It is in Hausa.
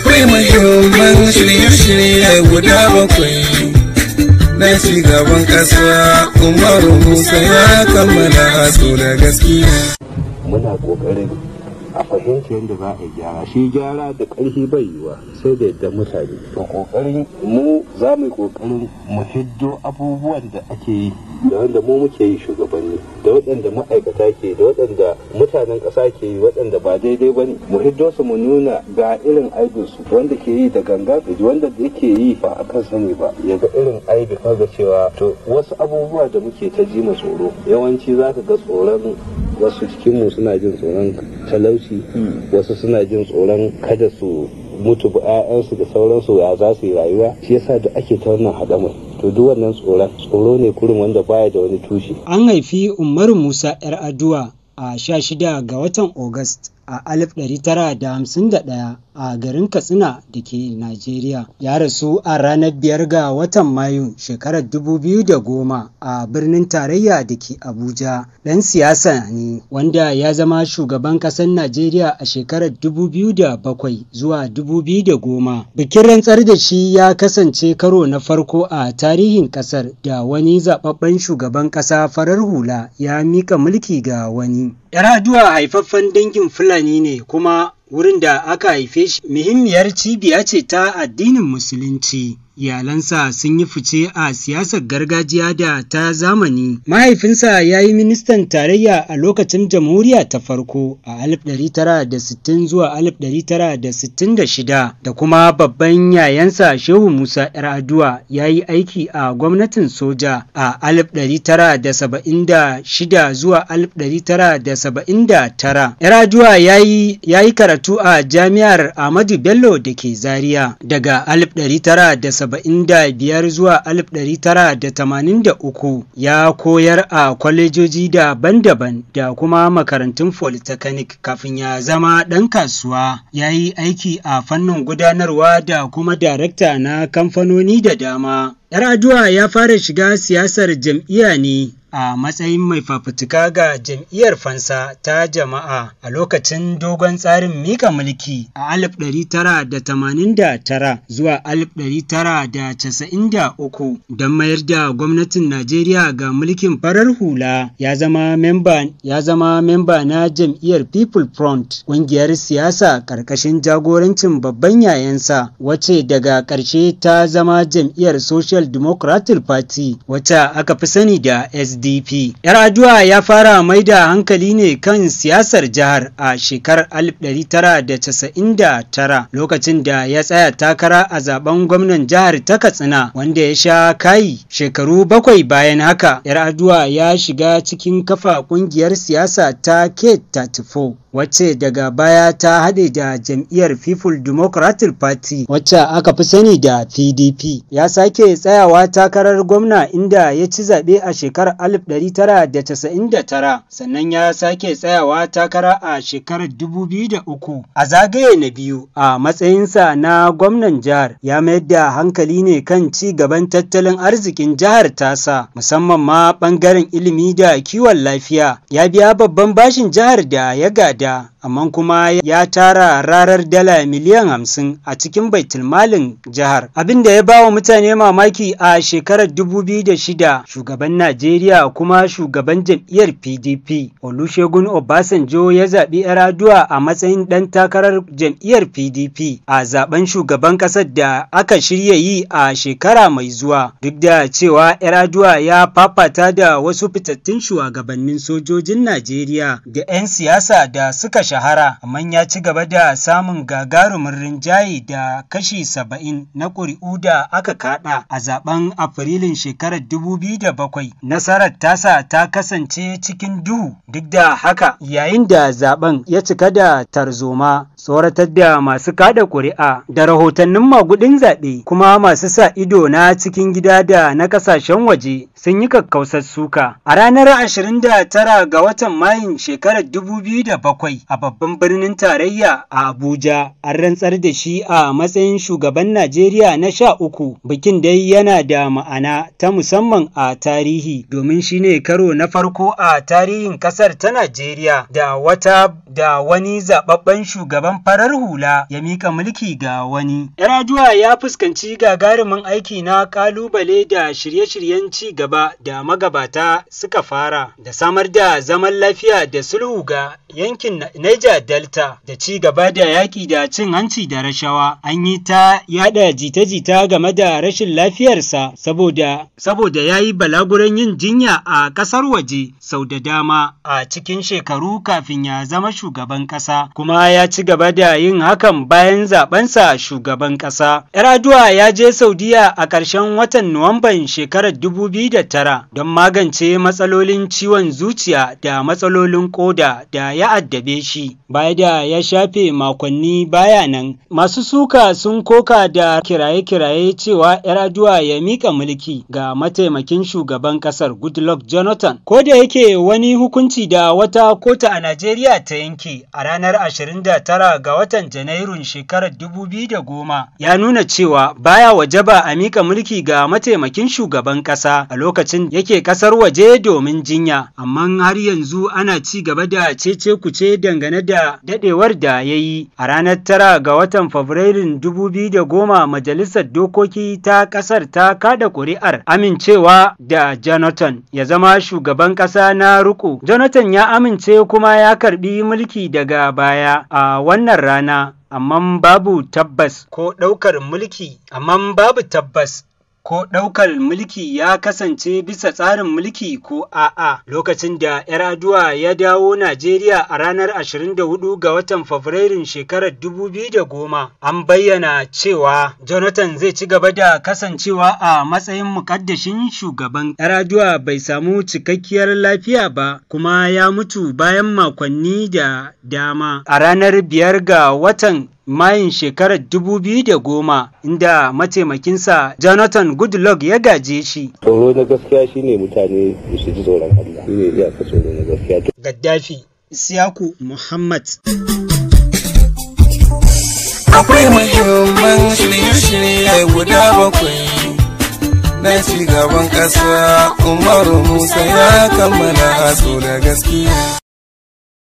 akwai muhimman shirye-shirye guda 7 na ci gaban ƙasa. Umaru Musa ya kammala su da gaskiya. Muna ƙoƙarin a fahimta yadda za a yi gyara. Shi gyara da ƙarfi bai yiwa sai da yadda mutane. Da ƙoƙarin mu za mu yi ƙoƙarin mu hiddo abubuwan da ake yi da wanda mu muke yi shugabanni, da waɗanda ma'aikata ke, da waɗanda mutanen ƙasa ke yi, waɗanda ba daidai ba ne. Mu hiddo su mu nuna ga irin aibinsu, wanda ke yi da ganga da wanda yake yi ba a kan sani ba, ya ga irin aibi kaga cewa to wasu abubuwa da muke ta ji mu tsoro, yawanci za ka ga tsoron wasu cikinmu suna jin tsoron talauci, wasu suna jin tsoron kada su mutu ba 'ya'yansu da sauransu ya za su yi rayuwa. Shi yasa da ake ta wannan haɗamai. To duk wannan tsoro ne kurin wanda baya da wani tushe. An haifi Umaru Musa 'yar Aduwa a 16 ga watan August a 1951 a garin Katsina da ke Najeriya. Ya rasu a ranar 5 ga watan Mayu shekarar 2010 a birnin tarayya da ke Abuja. Ɗan siyasa ne wanda ya zama shugaban ƙasar Najeriya a shekarar 2007 zuwa 2010. Bikin rantsar da shi ya kasance karo na farko a tarihin ƙasar da wani zaɓaɓɓen shugaban ƙasa farar hula ya mika mulki ga wani. 'Yar Aduwa haifaffen dangin Fulani ne kuma wurin da aka haife shi muhimmiyar cibiya ce ta addinin Musulunci. Iyalansa sun yi fice a siyasar gargajiya da ta zamani. Mahaifinsa ya yi ministan tarayya a lokacin jamhuriya ta farko a 1960 zuwa 1966 da kuma babban yayansa Shehu Musa 'yar Aduwa ya yi aiki a gwamnatin soja a 1976 zuwa 1979. 'Yar Aduwa ya yi karatu a Jami'ar Ahmadu Bello da ke Zaria daga 1975 zuwa 1983. Ya koyar a kwalejoji daban-daban da kuma makarantun polytechnic kafin ya zama ɗan kasuwa. Ya yi aiki a fannin gudanarwa da kuma darakta na kamfanoni da dama. 'Yar Aduwa ya fara shiga siyasar jam'iyya ne a matsayin mai fafutuka ga jam'iyyar fansa ta jama'a a lokacin dogon tsarin mika mulki a 1989 zuwa 1993 don mayar da gwamnatin Najeriya ga mulkin farar hula. Ya zama memba na jam'iyyar People Front, ƙungiyar siyasa ƙarƙashin jagorancin babban yayansa wacce daga ƙarshe ta zama jam'iyyar Social Democratic Party wacce aka fi sani da SDP. 'Yar Aduwa ya fara mai da hankali ne kan siyasar jihar a shekarar 1999 lokacin da ya tsaya takara a zaben gwamnan jihar ta Katsina wanda ya sha kayi. Shekaru 7 bayan haka, 'Yar Aduwa ya shiga cikin kafa kungiyar siyasa ta K34 wacce daga baya ta haɗe da jam'iyyar People Democratic Party wacce aka fi sani da PDP. Ya sake tsayawa takarar gwamna inda ya ci zaɓe a shekarar 1999 sannan ya sake tsayawa takara a shekarar 2003 a zagaye na biyu. A matsayinsa na gwamnan jihar ya mayar da hankali ne kan ci gaban tattalin arzikin jihar tasa musamman ma ɓangaren ilimi da kiwon lafiya. Ya biya babban bashin jihar da ya gada amma kuma ya tara rarar dala miliyan 50 a cikin baitulmalin jihar. Abin da ya ba wa mutane mamaki a shekarar 2006 shugaban Najeriya kuma shugaban jam'iyyar PDP Olusegun Obasanjo ya zaɓi 'Yar Aduwa a matsayin ɗan takarar jam'iyyar PDP a zaben shugaban ƙasar da aka shirya yi a shekara mai zuwa. Duk da cewa 'Yar Aduwa ya fafata da wasu fitattun shugabannin sojojin Najeriya da 'yan siyasa da suka shahara, amma ya ci gaba da samun gagarumin rinjaye da kashi 70 na ƙuri'u da aka kaɗa a zaben Afrilun shekarar 2007. Nasarar tasa ta kasance cikin duhu. Duk da haka, yayin da zaben ya cika da tarzoma, tsoratar da masu kada ƙuri'a da rahotannin magudin zaɓe, kuma masu sa ido na cikin gida da na ƙasashen waje sun yi kakkausar suka. A ranar 29 ga watan Mayun shekarar 2007 a babban birnin tarayya a Abuja. An rantsar da shi a matsayin shugaban Najeriya na 13. Bikin dai yana da ma'ana ta musamman a tarihi domin shine karo na farko a tarihin ƙasar ta Najeriya da wani zababben shugaban farar hula ya mika mulki ga wani. Yar'adua ya fuskanci gagarumin aiki na ƙalubale da shirye-shiryen ci gaba da magabata suka fara da samar da zaman lafiya da sulhu ga yankin Niger Delta da ci gaba da yaƙi da cin hanci da rashawa. An yi ta yada jita-jita game da rashin lafiyarsa saboda ya yi balaguran yin jinya a ƙasar waje sau da dama a cikin shekaru kafin ya zama shugaban ƙasa, kuma ya ci gaba da yin hakan bayan zabensa shugaban ƙasa. Yar'adua ya je Saudiya a ƙarshen watan Nuwamban shekarar 2009 don magance matsalolin ciwon zuciya da matsalolin ƙoda da ya addabe shi. Baya da ya shafe makonni baya nan, masu suka sun koka da kiraye-kiraye cewa Yar'adua ya mika mulki ga mataimakin shugaban ƙasar Goodluck Jonathan. Ko da yake wani hukunci da wata kotu a Najeriya ta yanke a ranar 29 ga watan Janairun shekarar 2010 ya nuna cewa baya wajaba a mika mulki ga mataimakin shugaban ƙasa a lokacin yake ƙasar waje domin jinya, amma har yanzu ana ci gaba da cece-kuce dangane da dadewar da ya yi. A ranar 9 ga watan Fabrairun 2010 Majalisar Dokoki ta ƙasar ta kada ƙuri'ar amincewa da Jonathan ya zama shugaban ƙasa na riƙo. Jonathan ya amince kuma ya karɓi mulki daga baya a wannan rana, amma babu tabbas ko ɗaukar mulki ya kasance bisa tsarin mulki ko a'a. Lokacin da Yar'adua ya dawo Najeriya a ranar 24 ga watan Fabrairun shekarar 2010, an bayyana cewa Jonathan zai ci gaba da kasancewa a matsayin muƙaddashin shugaban. Yar'adua bai samu cikakkiyar lafiya ba kuma ya mutu bayan makonni da dama a ranar 5 ga watan Mayun shekarar 2010, inda mataimakinsa Jonathan Goodluck ya gaje shi. Tsoro na gaskiya shine mutane su ji tsoron Allah. Shine iyaka tsoro na gaskiya. Gaddafi Isiyaku Muhammad. Akwai muhimman shirye-shirye guda 7 na ci gaban ƙasa. Umaru Musa ya kammala su da gaskiya.